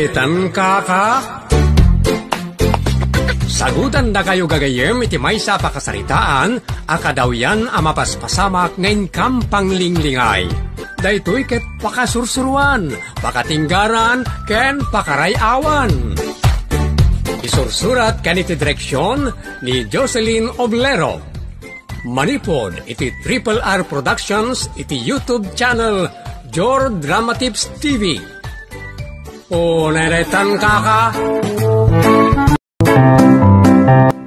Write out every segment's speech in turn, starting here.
Naitan ka? Sagutan na kayo gagayem iti maysa pakasaritaan, akadaw yan amapaspasamak ngayon kampang linglingay. Daytoy ket pakasursuruan, pakatinggaran, ken pakarayawan. Isursurat kaniti direksyon ni Jocelyn Oblero. Manipod iti Triple R Productions iti YouTube channel Jor Drama Tips TV. O naitan ka?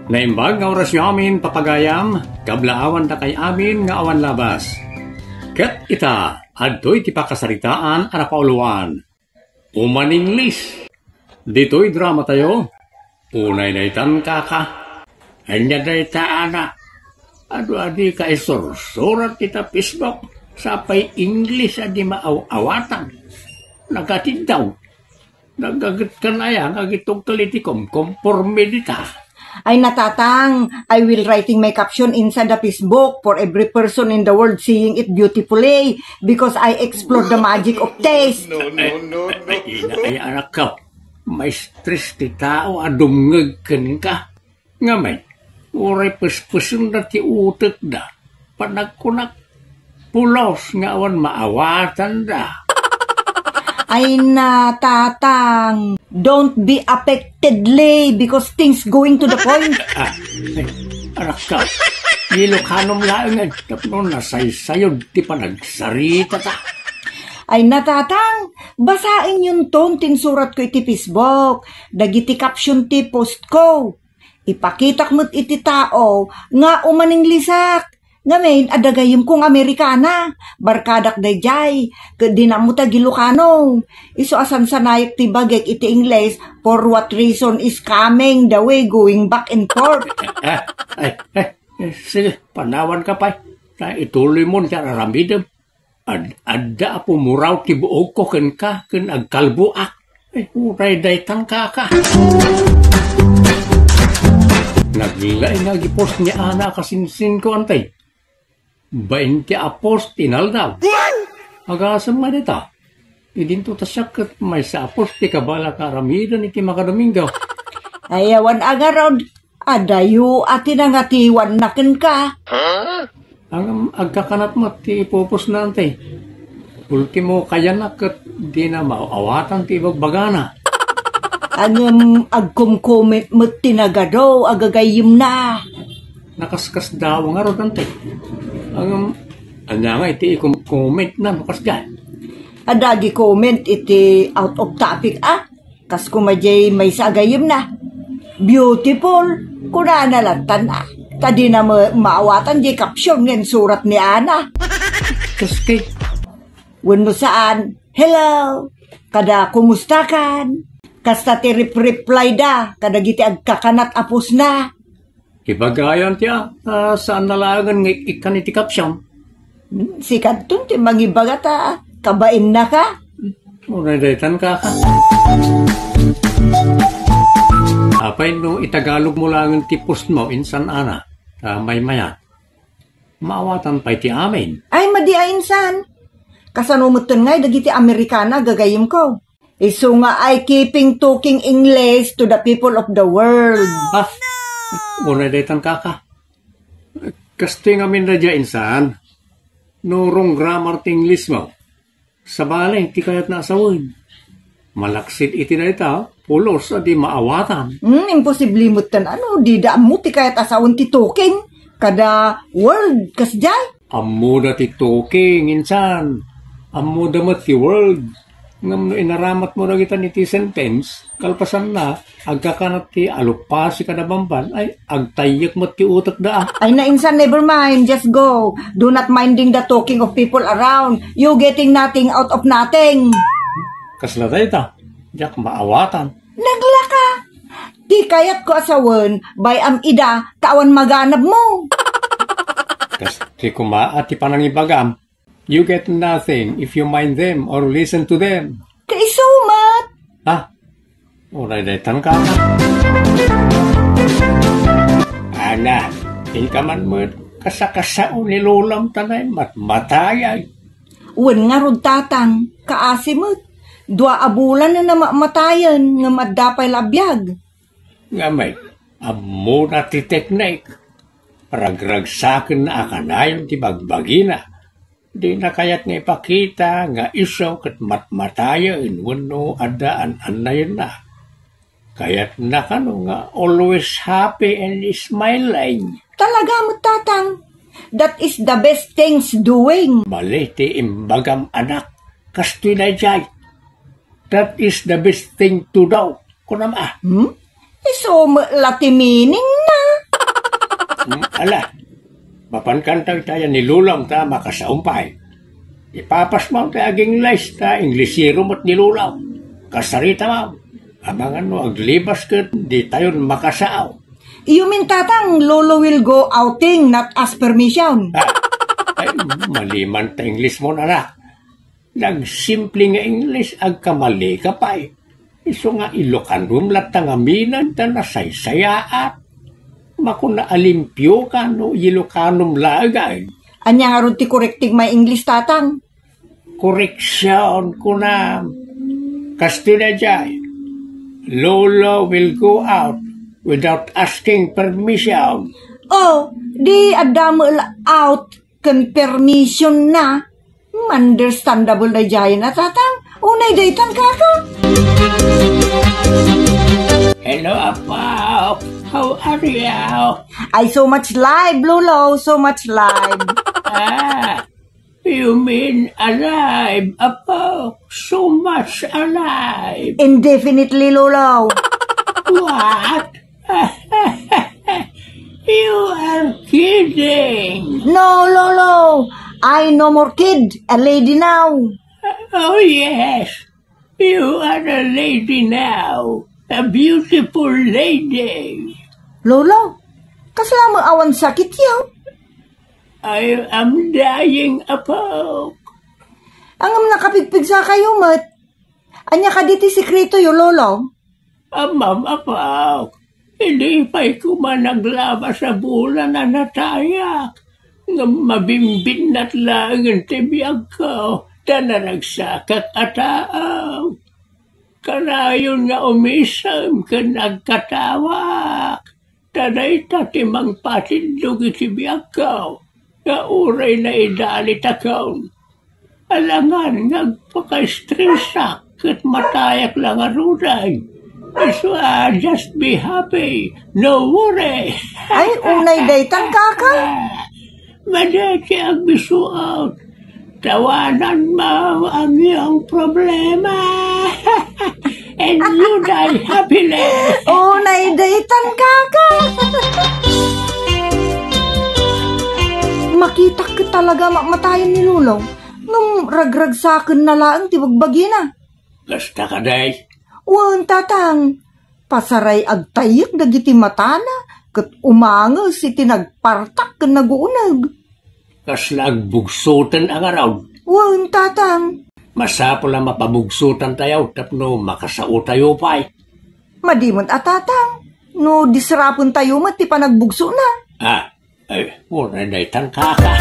Naimbag nga orasyo amin papagayam, kablaawan da kay amin nga awan labas. Ket ita, adtoy ti pakasaritaan anapauluan. Umaninglis. Dito'y drama tayo. Unay naitan ka. Anya dayta ana. Adi ka isursurat kita Facebook. Sapay English adi maaw-awatan. Nagatindaw. Nagagat ka na yan. Nagitong kalitikom. Kompormedita. Ay natatang, I will writing my caption inside the Facebook for every person in the world seeing it beautifully because I explore the magic of taste. No. Ay, anak ka, may stress ti tao, adumngag ka. Nga may, uray paspasun na ti utak da, panagkunak, pulos nga awan maawatan da. Ay natatang, don't be affectedly because things going to the point. Anak ka, Ilochanong laang tapno nasaysayod ti panagsarita ta. Ay natatang, basain yung ton tinsurat ko iti Facebook, dagiti caption ti post ko. Ipakitak mo't iti tao nga umaning lisak. Ngamin, adagayim kong Amerikana, barkadak dayjay, kadinamuta Ilocano. Iso asan sanayok ti bagek iti Ingles, for what reason is coming the way going back and forth. Sige, panawan ka pa. Ituloy mo niya raramidam. Adda po muraw ti buog ko ken agkalbuak. Uray daytan ka. Naglilay nga gipost niya ana kasinsin ko antay. 20 apos tinaldaw. Agasam man ita. Idinto tasyak kat may sa apos ti kabala karamidan iti makadamingaw. Ayawan agarod. Adayo ati nangatiwan naken ka. Ang agkakanat mo ti ipupos na antay. Ultimo kaya na kat di na maawatan ti ibagbagana. Ang agkumkumit mo tinagado agagayim na. Nakaskas daw nga ro antay. Anya nga iti i-comment na makas dyan. Adagi comment iti out of topic kas kumadjay may sagayim na. Beautiful. Kuna nalatan Tadi na maawatan di caption ng surat ni Ana. Kas kay? Wano saan? Hello. Kada kumusta kan? Kasta ti reply da. Kada giti agkakanat apos na. Ibagayan tiya, saan nalagan ng ikan iti caption? Si Kantun ti mangibagata, kabain na ka? Unadaytan ka. Apay no itagalog mo lang ti post mo insan ana, may maya. Maawatan pa iti amin. Ay madiainsan. Kasanumutan ngay dagiti Amerikana gagayim ko. Isu nga ay keeping talking English to the people of the world. Unadaytan ka. Kasto nga minradya insan, nurong grammar ti English mo. Sa balay, ti kayat na asawin. Malaksit iti na ita, pulos at di maawatan. Imposible mo tan di daan mo ti kayat asawin ti talking. Kada world, kasjay. Amuda ti talking insan. Amuda mo ti world. Ngam no inaramat mo na kita ni ti sentence, kalpasan na, agkakanat ti alupasi ka na bamban, ay agtayak mo ti utak da. Ay na insan, never mind, just go. Do not minding the talking of people around. You getting nothing out of nothing. Kaslatay ta, diyak maawatan. Naglaka. Ti kayat ko asawan, by am ida, tawan maganab mo. Kas ti kumaat ti panangibagam. You get nothing if you mind them or listen to them. Kay sumat. Unadaytan ka. Ana, ka man mo kasakasao ni lulam tanay matayay. Wen nga rod tatang, kaasimot. Dua abulan na namatayan nga madapay labiyag. Nga may, amo na ti teknik. Ragragsakin na akanayon ti bagbagina. Di na kayat nga ipakita nga isaw kat matmatayan wano adaan anayon na. Kaya't na kano nga always happy and smiling. Talaga mo, tatang. That is the best things doing. Mali ti imbagam anak. Kastoy na jay. That is the best thing to do. Kunam Iso lati meaning na. Ala, mapankantang tayo nilulang ta makasaumpay. Ipapas mo ta aging lice ta Inglesiro mo't nilulaw. Kasarita mo. Abangan mo, aglibas ka, di tayo makasaaw. You mean, tatang, lolo will go outing, not ask permission? Ay, maliman ta English mo na. Nagsimple nga English, agkamali ka pa eh. Iso nga Ilocano latang aminan ta nasaysayaat. Makuna alimpyo ka no Ilocano lagay. Anya nga ron ti correcting my English, tatang? Correction kuna. Kastila jay. Lolo will go out without asking permission. Oh, di adamo out kan permission na. Understandable na jay na, tatang. Unay daytan kaka. Hello, Apo. How are you? Ay, so much live, Lolo. So much live. You mean alive, Apo? So much alive. Indefinitely, Lolo. What? You are kidding. No, Lolo. I no more kid. A lady now. Oh, yes. You are a lady now. A beautiful lady. Lolo, kasla mo awan sakit yaw. I am dying, Apo. Angam nakapigpig sa kayo, mat. Anya ka diti sikreto yo, Lolo. Ma'am, Apo. Hindi pa'y kumanaglaba sa bulan na natayak. Nga mabimbin na't lang ang tibiyag ko. Tanaragsakak ataaw. Karayon nga umisam ka nagkatawak. Tanay tatimang patindog itibiyag ko. Nga uray na idalit akaw. Alangan ngagpaka-stressak at matayak lang aruday. So just be happy. No worry. Ay, unay daytan kaka. Madaki ang bisuot. Tawanan mo ang iyong problema. And you die happily. Unay daytan kaka. Makita ka talaga mamatayan ni Lolo. Ngam ragragsakan na lang tibagbagi na. Basta ka, day. Wan, tatang. Pasaray agtayik dagiti matana. Kat umangos iti nagpartak ka naguunag. Kas nagbugsutan ang araw. Wan, tatang. Masapol na mapabugsutan tayo tapno makasao tayo pa eh. Madimon at tatang. No disrapon tayo mati pa nagbugso na. Wala na itang kaka.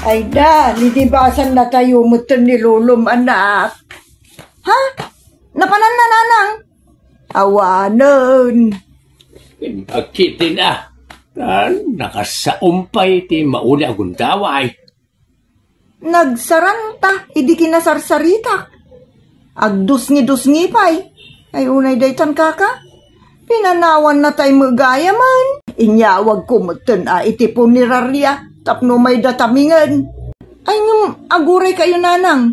Ay da, lidibasan na tayo mutan ni Lulom, anak. Ha? Napanan na nanang? Awanan. Bakitin nakasaumpay ti mauli agundaway. Nagsaranta, idi kinasarsarita. Agdusngi-dusngi pa'y. Ay unay daytan kaka. Pinanawan na tayo magaya man. Inyawag ko mutan itipon ni Raria. Tapno may datamingan. Ay ngam aguray kayo nanang.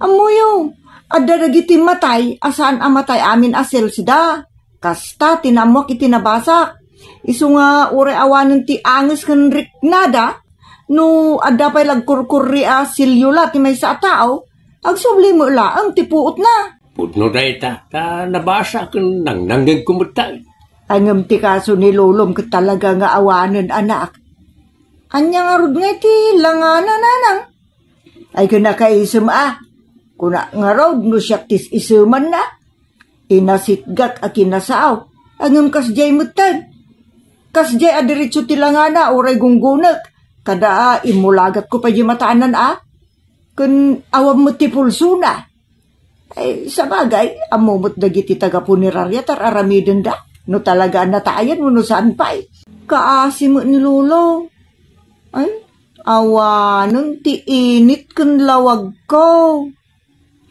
Amuyo, adaragiti matay, asaan amatay amin asil sida. Kasta tinamok itinabasak. Isu nga uray awanan ti angis kan riknada. No adapay lagkurkurri silyula ti may sa tao. Agsubli mo ang tipuot na. Pudno da ita, nabasa kan nangnanggang kumutay. Angam ti kaso ni Lolom ka talaga nga awanan anak. Anya nga rod nga iti langana nanang. Ay kinakaisam kuna nga rod no siya tis isuman na. Inasitgat a kinasaaw. Angam kasjay mutan. Kasjay adiritso ti langana oray gunggunak. Kada imulagat ko pa di mataanan Kun awam mo ti pulso na. Ay, sa bagay, amumot dagiti taga-punerarya tar aramiden da. No talaga natayan mo no saan pa eh. Kaasi mo ni Lolo. Ay, awanon ti init kun lawag ko.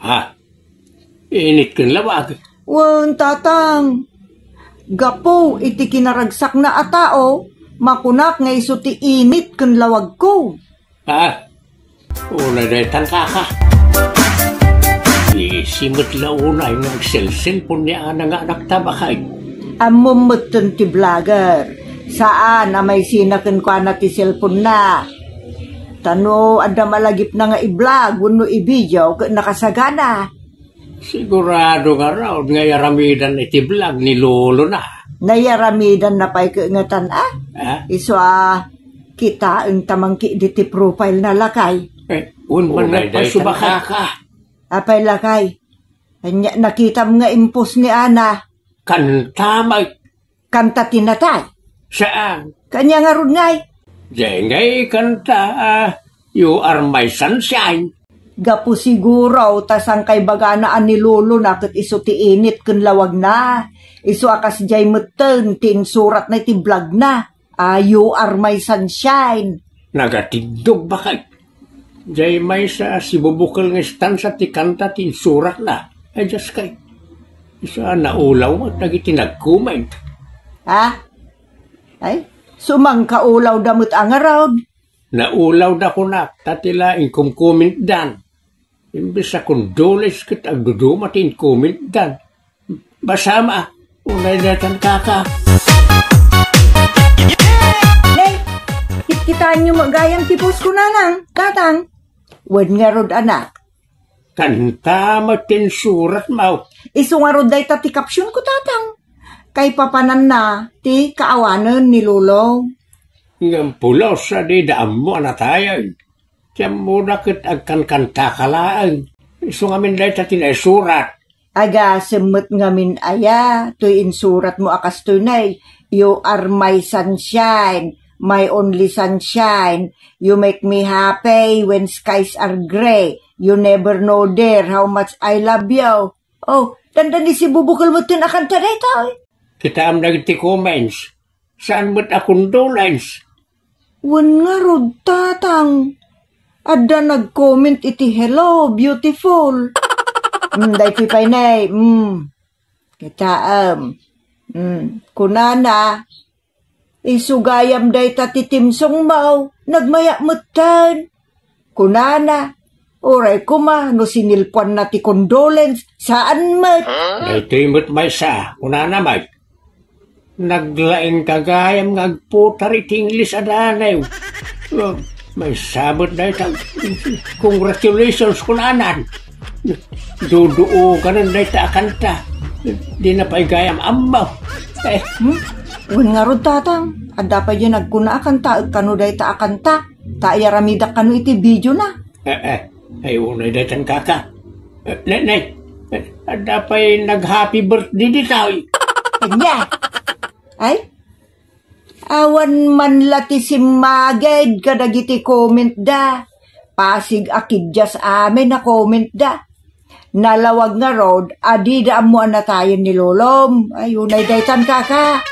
Ha? Init kang lawag. Wan, tatang. Gapo, iti kinaragsak na atao, makunak nga iso ti init kun lawag ko. Ha? Una na tangka ka. Isimot launay ng cellphone niya na nga anak tabakay. Amumutan ti vlogger. Saan na may sinakin kwa na ti cellphone na. Tano, ada malagip na nga i-vlog, wano i-video, nakasagana. Sigurado nga raw, nga yaramidan iti vlog ni Lolo na. Nayaramidan na pa'y kaingatan Ha? Iso kita ang tamangki diti profile na lakay. Unman na pasubaka ka. Apay lakay. Anya, nakita mo nga impos ni Ana. Kanta may. Kanta tinatay. Saan? Kanya nga ron ngay. Jengay kanta, You Are My Sunshine. Gapo siguro, tasang kay baganaan ni Lolo na kat iso ti init kun lawag na. Iso akas jay meten, tin surat na ti vlog na. You Are My Sunshine. Nagatidog ba kay? Jay may sa sibubukal nga stansa ti kanta ti surat na. Ay, just kay. Isa naulaw at nagitinagkumay. Ay, sumang kaulaw damot ang arawd. Naulaw da ko na, tatila inkumkumint dan. Imbis sa condolence kit agduduma ti inkumint dan. Basama, unay datan kaka. Nay, kitkitaan nyo magayang tipos ko na nang, katang. Wan nga rod anak. Kanta matin surat mau. Iso nga rod day ti kapsyon ko tatang. Kay papanan na, ti kaawanan ni Lolo. Ngam pulaw sa di daam mo anatayan. Tiyam mo na kit agkan kanta kalaan. Iso ngamin day tatin ay surat. Aga semut ngamin aya, tuy insurat mo akas tunay. You are my sunshine, my only sunshine. You make me happy when skies are gray. You never know, dear, how much I love you. Oh, tanda ni si bubukal mo tin akan taday tao. Kita am nagti comments. Saan mo't condolence? Wan nga rod, tatang. Ada nag-comment iti hello, beautiful. Day pipay nay. Kita kunana. Isugayam day tatitimsong mau. Nagmaya mutan. Kunana. Oray kuma, no sinilpuan na ti condolence. Saan mat? Day timot may sa. Kunana may. Naglaing kagayam ngagputar iti English adanaw. May sabot na itang congratulations kunanan. Duduo ka na ita akanta. Di na pa'y gayam amaw. Wan nga rod tatang. Ada pa yun nagkuna akanta. Kano da ita akanta. Taayaramidak kano iti video na. Ay unay datan kaka. Nay. Ada pa'y nag-happy birthday di tao. Kanya. Ay? Awan man lati si Maged kadagiti comment da. Pasig akidjas amin na comment da. Nalawag nga road, adi da mo anatayan ni Lolom. Ayun ay daytan kaka.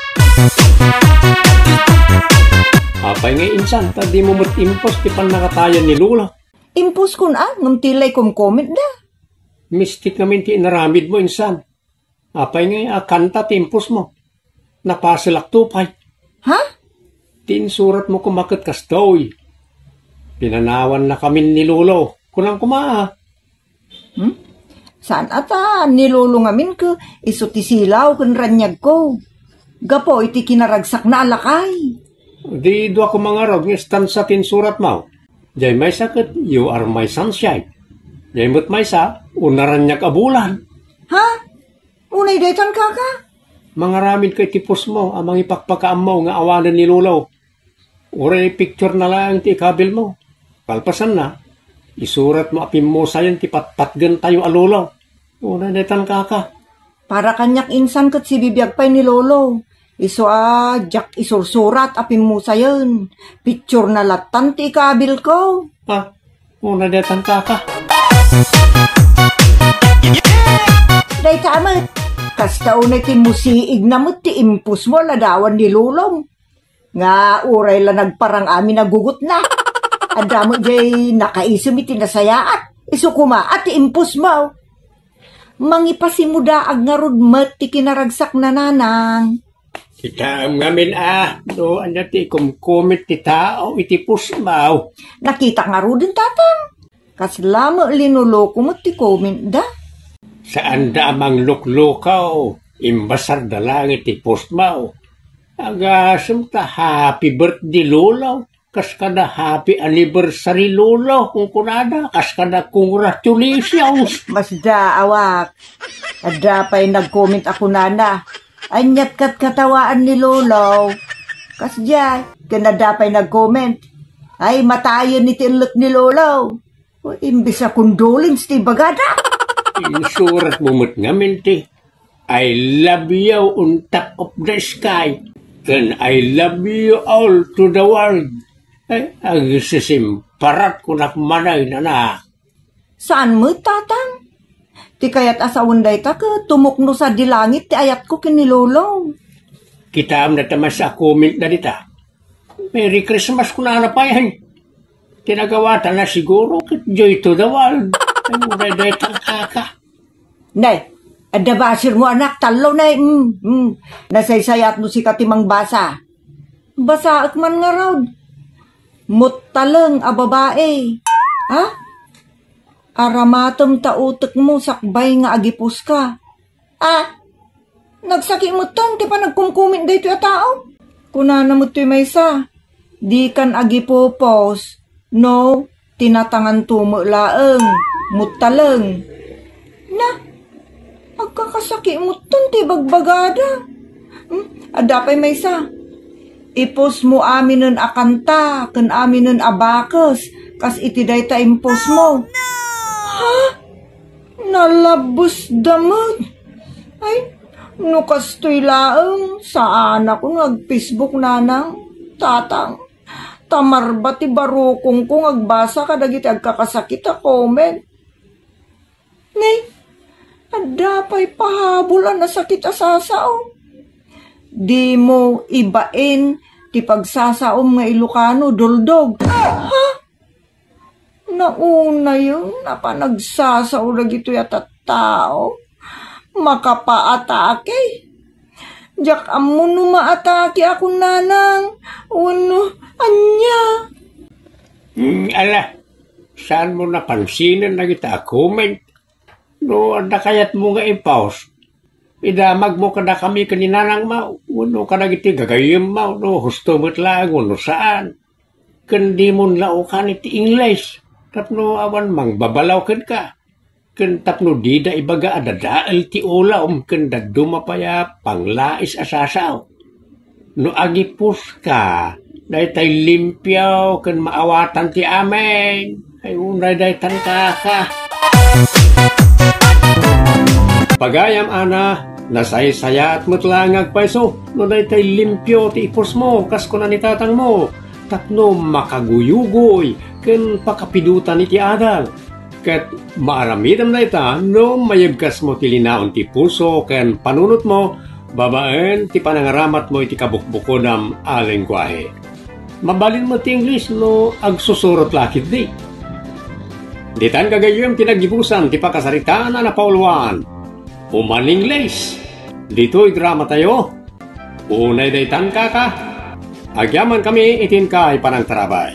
Apay nga insan, tadi mo mat-impos ti pan nakatayan ni Lola. Impos kun ngam tilay comment da. Mistik namin ti inaramid mo insan. Apay nga kanta ti impos mo. Napasilak tupay. Ha? Tinsurat mo kumakit kastoy. Pinanawan na kami ni Lolo. Kunang kumaa. Saan ata nilulungamin ko, iso ti silaw kun ranyag ko. Gapo iti kinaragsak na alakay. Di do ako mga rog ng stansa tinsurat mo. Jay may sakit, you are my sunshine. Jay mo't may sa, unaranyag abulan. Ha? Unay daytan kaka? Mga ramid kay tipos mo, amang ipakpakaam mo nga awanan ni Lolo. Uray picture na lang ti ikabil mo. Palpasan na, isurat mo apim mo sayan ti patpatgan tayo a Lolo. Unay daytan kaka. Para kanyak insan kat si bibiyag pa'y ni Lolo. Iso jak isursurat apim mo sayan. Picture na latan ti ikabil ko. Ha? Una daytan kaka. Day tamat. Kasta unay ti musiig na mo ti impus mo ladawan ni Lulong. Nga uray la nagparang amin nagugot na. Adra mo jay nakaisum iti nasayaat. Isukuma at ti impus mo. Mangipasimudaag nga rudmet ti kinaragsak na nanang. Kita ngamin no anya ti kumkumit ti tao iti pusmaw. Nakita nga rudin tatang. Kaslama linuloko mo ti comment da. Saan da amang luklukaw, imbasar da langit ti pusmaw. Agasam ta happy birthday lulaw, kas kada happy anniversary lulaw kung kunada, kas kada congratulations. Mas da awak. Adda pa'y nag-comment ako nana. Anyat kat katawaan ni Lolo. Kas dyan, kanada pa'y nag-comment. Ay matayon ni tinlok ni Lolo. O, imbis na condolence ti bagada. Insurat mo mo't ngamin ti. I love you on top of the sky. And I love you all to the world. Ay, agisimparat ko nakmanay na. Saan mo tatang? Ti kayat asawanday ta ka tumukno sa dilangit ti ayat ko kinilolo. Kita na tamas sa comment na dita. Merry Christmas ko na napayan. Tinagawatan na siguro kit joy to the world. Ay muna dahi kaka. Nay, adda basir mo anak, talo na nasaysayat mo si katimang basa. Basaak man nga raw. Muttalang a babae. Ha? Aramatom tautek mo sakbay nga agipos ka. Nagsaki mo ton, di pa nagkumkumit dito yung tao? Kunana mo to'y maysa. Di kan agipopos. No, tinatangan tumo laeng. Muttalang. Na, agkakasaki mo ton, ti bagbagada. Adapay maysa. Ipos mo aminon akanta, kan aminon abakas, kas itiday ta impos mo. Ha? Nalabos damag. Ay, nukastoy laeng, saan ako nag-Facebook nanang, tatang. Tamarba ti barukong kong agbasa ka dagiti agkakasakit a comment. Nay, adapay pahabulan na sakit asasao. Di mo ibain ti pagsasaom nga Ilocano, duldog. Ha? Nauna yun, napanagsasaw na gito yata tao. Makapaatake. Diyak amo no maatake akong nanang. Uno, anya. Ala, saan mo napansinan na kita comment? No, anda kayat mo nga i-pause. Idamag mo kada kami kaninanang mau. Uno kada giti gagayim mau. No, husto mo't lang. Uno saan. Kandi mo laukan iti English. Tapno awan mang babalaw ka. Kan tapno dida ibaga adadaal ti ula kan dadumapaya panglais asasaw. No agipus ka. Day tay limpyaw kan maawatan ti amen. Ay unay day tangkaka. Pagayam ana, nasaysaya at mutlangag paiso. No day tay limpyo ti ipos mo, kas ko na ni tatang mo. Tapno makaguyugoy, ken pakapidutan iti adal. Ket maaramidam na ita, no mayagkas mo ti linaon ti puso, ken panunot mo, babaen ti panangaramat mo iti kabukbukodam a lengguahe. Mabalin mo ti English, no agsusurot lakit di. Ditan kagayom tinagibusan ti pakasaritaan na napauluan. Uman English. Dito'y drama tayo. Unay daytan kaka. Agyaman kami itin ka ipanang tarabay.